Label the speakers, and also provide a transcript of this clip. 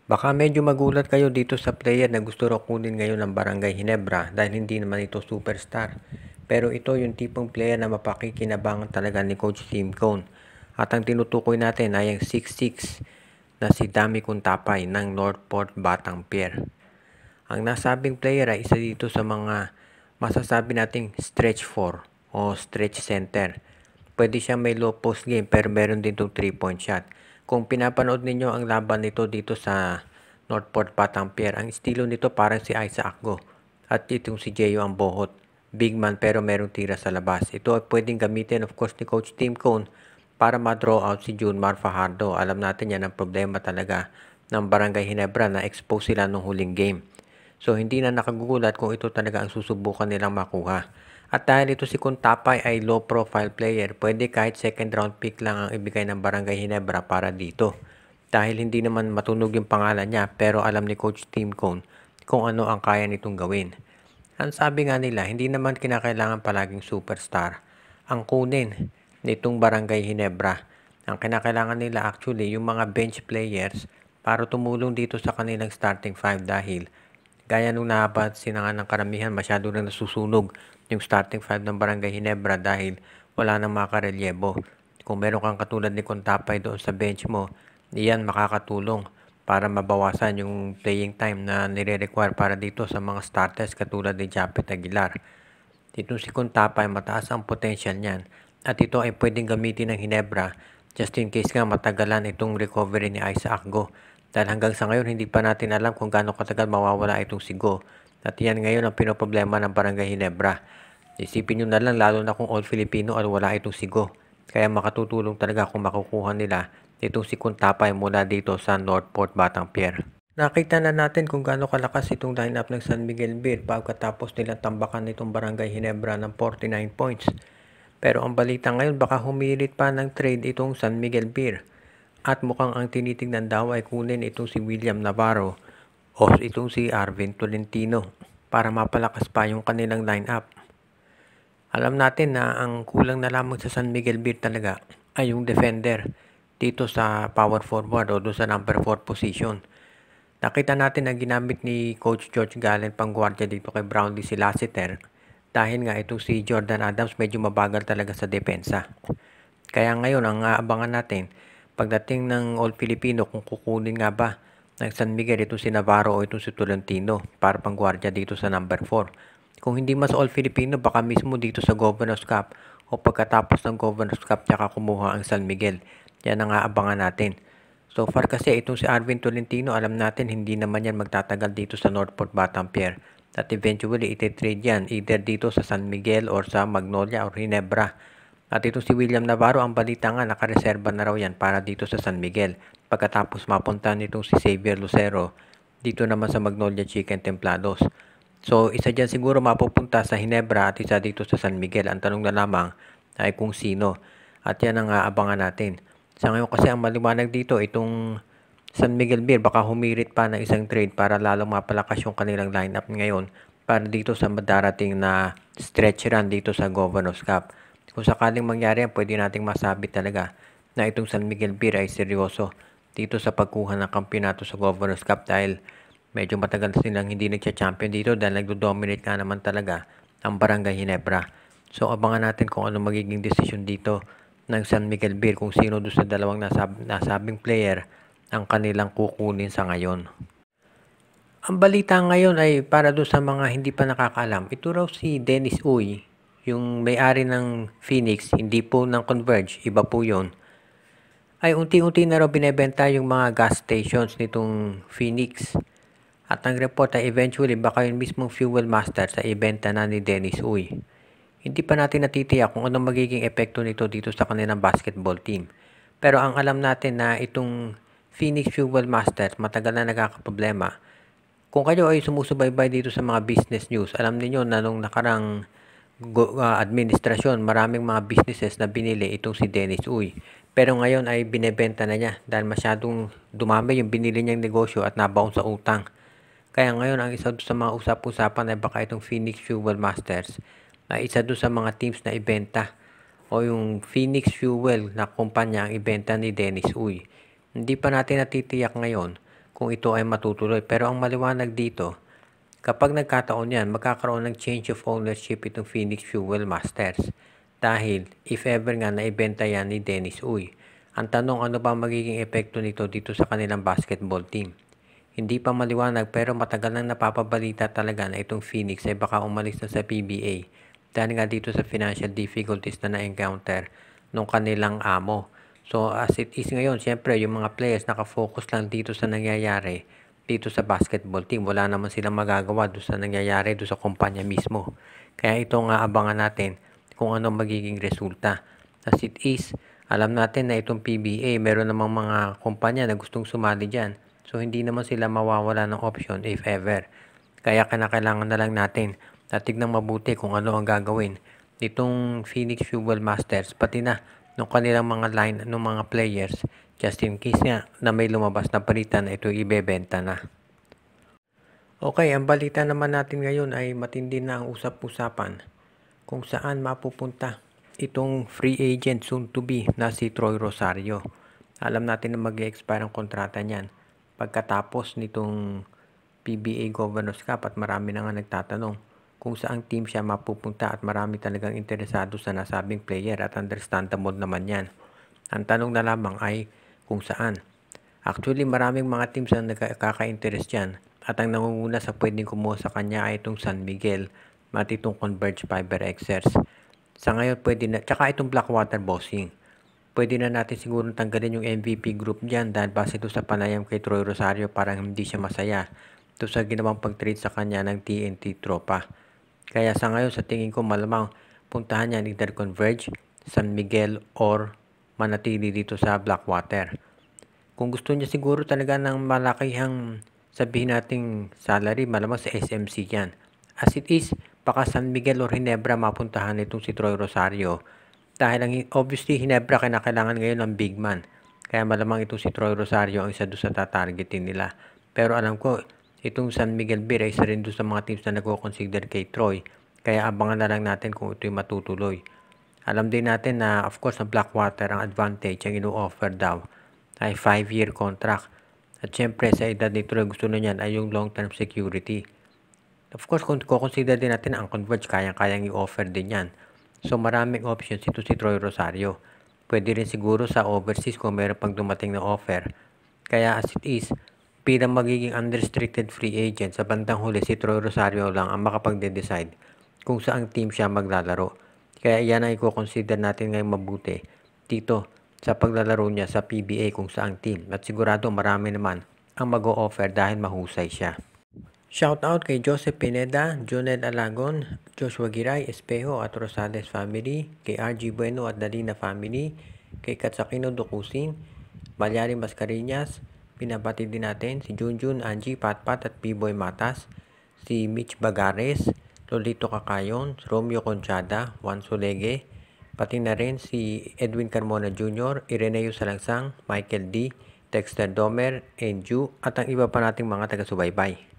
Speaker 1: Baka medyo magulat kayo dito sa player na gusto raw kunin ngayon ng Barangay Ginebra dahil hindi naman ito superstar. Pero ito yung tipong player na mapakikinabangan talaga ni Coach Tim Cone. At ang tinutukoy natin ay ang 6'6 na si Dami Kuntapay ng Northport Batang Pier. Ang nasabing player ay isa dito sa mga masasabi nating stretch 4 o stretch center. Pwede siyang may low post game pero meron din itong 3-point shot. Kung pinapanood ninyo ang laban nito dito sa Northport Batang Pier, ang estilo nito parang si Isaac Go at itong si Jeyo ang bohot. Big man pero merong tira sa labas. Ito ay pwedeng gamitin of course ni Coach Tim Cone para ma-draw out si Junmar Fajardo. Alam natin yan ang problema talaga ng Barangay Ginebra na expose sila nung huling game. So hindi na nakagugulat kung ito talaga ang susubukan nilang makuha. At dahil ito si Kuntapay ay low profile player, pwede kahit second round pick lang ang ibigay ng Barangay Ginebra para dito. Dahil hindi naman matunog yung pangalan niya pero alam ni Coach Tim Cone kung ano ang kaya nitong gawin. Ang sabi nga nila, hindi naman kinakailangan palaging superstar ang kunin nitong Barangay Ginebra. Ang kinakailangan nila actually yung mga bench players para tumulong dito sa kanilang starting five dahil gaya nung napansin na nga ng karamihan, masyado na nasusunog yung starting five ng Barangay Ginebra dahil wala nang makarelyebo. Kung meron kang katulad ni Kuntapay doon sa bench mo, iyan makakatulong para mabawasan yung playing time na nire-require para dito sa mga starters katulad ni Japet Aguilar. Dito si Kuntapay, mataas ang potential niyan at ito ay pwedeng gamitin ng Ginebra just in case nga matagalan itong recovery ni Isaac Go. Dahil hanggang sa ngayon hindi pa natin alam kung gaano katagal mawawala itong si Go. At yan ngayon ang pinoproblema ng Barangay Ginebra. Isipin nyo na lang lalo na kung all Filipino at wala itong si Go. Kaya makatutulong talaga kung makukuha nila itong si Kuntapay mula dito sa Northport Batang Pier. Nakita na natin kung gaano kalakas itong lineup ng San Miguel Beer pagkatapos nilang tambakan nitong Barangay Ginebra ng 49 points. Pero ang balita ngayon baka humirit pa ng trade itong San Miguel Beer. At mukhang ang tinitingnan daw ay kunin itong si William Navarro o itong si Arvin Tolentino para mapalakas pa yung kanilang lineup. Alam natin na ang kulang na lamang sa San Miguel Beer talaga ay yung defender dito sa power forward o doon sa number 4 position. Nakita natin na ginamit ni Coach George Gallen pangguardia dito kay Brownlee si Lassiter dahil nga itong si Jordan Adams medyo mabagal talaga sa depensa. Kaya ngayon ang aabangan natin pagdating ng All Filipino kung kukunin nga ba ng San Miguel itong si Navarro o itong si Tolentino para pangguardia dito sa number 4. Kung hindi mas All Filipino baka mismo dito sa Governor's Cup o pagkatapos ng Governor's Cup tsaka kumuha ang San Miguel. Yan ang aabangan natin. So far kasi itong si Arvin Tolentino alam natin hindi naman yan magtatagal dito sa Northport Batang Pier. At eventually ititrade yan either dito sa San Miguel or sa Magnolia or Ginebra. At itong si William Navarro, ang balita nga, nakareserba na raw yan para dito sa San Miguel. Pagkatapos mapunta nitong si Xavier Lucero dito naman sa Magnolia Chicken Templados. So, isa dyan siguro mapupunta sa Ginebra at isa dito sa San Miguel. Ang tanong na lamang ay kung sino. At yan ang aabangan natin. Sa ngayon kasi ang maliwanag dito, itong San Miguel Beer baka humirit pa ng isang trade para lalong mapalakas yung kanilang lineup ngayon para dito sa madarating na stretch run dito sa Governor's Cup. Kung sakaling mangyari yan, pwede nating masabi talaga na itong San Miguel Beer ay seryoso dito sa pagkuha ng kampyonato sa Governor's Cup dahil medyo matagal silang hindi nagcha-champion dito dahil nagdo-dominate nga naman talaga ang Barangay Ginebra. So abangan natin kung ano magiging desisyon dito ng San Miguel Beer kung sino doon sa dalawang nasabing player ang kanilang kukunin sa ngayon. Ang balita ngayon ay para doon sa mga hindi pa nakakaalam, ito raw si Dennis Uy, yung may-ari ng Phoenix, hindi po ng Converge, iba po yon, ay unti-unti na raw binebenta yung mga gas stations nitong Phoenix. At ang report ay eventually baka yung mismong fuel master sa ibenta na ni Dennis Uy. Hindi pa natin natitiyak kung anong magiging epekto nito dito sa kanilang basketball team. Pero ang alam natin na itong Phoenix Fuel Master matagal na nagkakaproblema. Kung kayo ay sumusubaybay dito sa mga business news, alam niyo na nung nakarang administrasyon, maraming mga businesses na binili itong si Dennis Uy. Pero ngayon ay binebenta na niya dahil masyadong dumami yung binili niyang negosyo at nabaon sa utang. Kaya ngayon ang isa sa mga usap-usapan ay baka itong Phoenix Fuel Masters ay isa doon sa mga teams na ibenta o yung Phoenix Fuel na kumpanya ang ibenta ni Dennis Uy. Hindi pa natin natitiyak ngayon kung ito ay matutuloy. Pero ang maliwanag dito, kapag nagkataon yan, magkakaroon ng change of ownership itong Phoenix Fuel Masters. Dahil if ever nga naibenta yan ni Dennis Uy. Ang tanong, ano ba magiging epekto nito dito sa kanilang basketball team? Hindi pa maliwanag pero matagal nang napapabalita talaga na itong Phoenix ay baka umalis na sa PBA dahil nga dito sa financial difficulties na na-encounter nung kanilang amo. So as it is ngayon, syempre yung mga players nakafocus lang dito sa nangyayari dito sa basketball team. Wala naman silang magagawa doon sa nangyayari doon sa kumpanya mismo. Kaya ito nga abangan natin kung ano magiging resulta. As it is, alam natin na itong PBA, meron namang mga kumpanya na gustong sumali dyan. So, hindi naman sila mawawala ng option if ever. Kaya kailangan na lang natin na tignan mabuti kung ano ang gagawin nitong Phoenix Fuel Masters, pati na ng kanilang mga line ng mga players, just in case nga na may lumabas na balita na ito ibebenta na. Okay, ang balita naman natin ngayon ay matindi na ang usap-usapan kung saan mapupunta itong free agent soon to be na si Troy Rosario. Alam natin na mag-expire ang kontrata niyan pagkatapos nitong PBA Governors Cup at marami na nga nagtatanong kung saang team siya mapupunta at marami talagang interesado sa nasabing player at understandable naman yan. Ang tanong na lamang ay kung saan. Actually, maraming mga teams ang nakaka-interest yan at ang nangunguna sa pwedeng kumuha sa kanya ay itong San Miguel at itong Converge Fiber Xers. Sa ngayon, pwede na, tsaka itong Blackwater Bossing. Pwede na natin siguro tanggalin yung MVP group dyan dahil base ito sa panayam kay Troy Rosario parang hindi siya masaya ito sa ginawang pag-trade sa kanya ng TNT Tropa. Kaya sa ngayon sa tingin ko malamang puntahan niya either Converge, San Miguel or manatili dito sa Blackwater. Kung gusto niya siguro talaga ng malakihang sabihin nating salary, malamang sa SMC yan. As it is, baka San Miguel or Ginebra mapuntahan itong si Troy Rosario. Dahil obviously Ginebra kailangan ngayon ng big man. Kaya malamang itong si Troy Rosario ang isa doon sa tatargetin nila. Pero alam ko, itong San Miguel Beer ay isa rin doon sa mga teams na nagko-consider kay Troy. Kaya abangan na lang natin kung ito'y matutuloy. Alam din natin na of course na Blackwater ang advantage ang ino-offer daw ay 5-year contract. At syempre sa edad ni Troy gusto na niyan ay yung long-term security. Of course kung consider din natin ang Converge kayang-kayang i-offer din yan. So maraming options ito si Troy Rosario. Pwede rin siguro sa overseas kung meron pang dumating na offer. Kaya as it is, bilang magiging unrestricted free agent sa bandang huli si Troy Rosario lang ang makapagde-decide kung saang team siya maglalaro. Kaya yan ang i-consider natin ngayong mabuti dito sa paglalaro niya sa PBA kung saang team. At sigurado marami naman ang mag-o-offer dahil mahusay siya. Shoutout kay Joseph Pineda, Jonel Alagon, Joshua Giray, Espejo at Rosales family, kay RG Bueno at Dalina family, kay Katsakino Dukusing, Balyari Mascareñas, pinabati din natin si Junjun, Angie, Patpat at B-Boy Matas, si Mitch Bagares, Lolito Kakayon, Romeo Conchada, Juan Solege, pati na rin si Edwin Carmona Jr., Ireneo Salangsang, Michael D., Dexter Domer, Enju at ang iba pa nating mga taga-subaybay.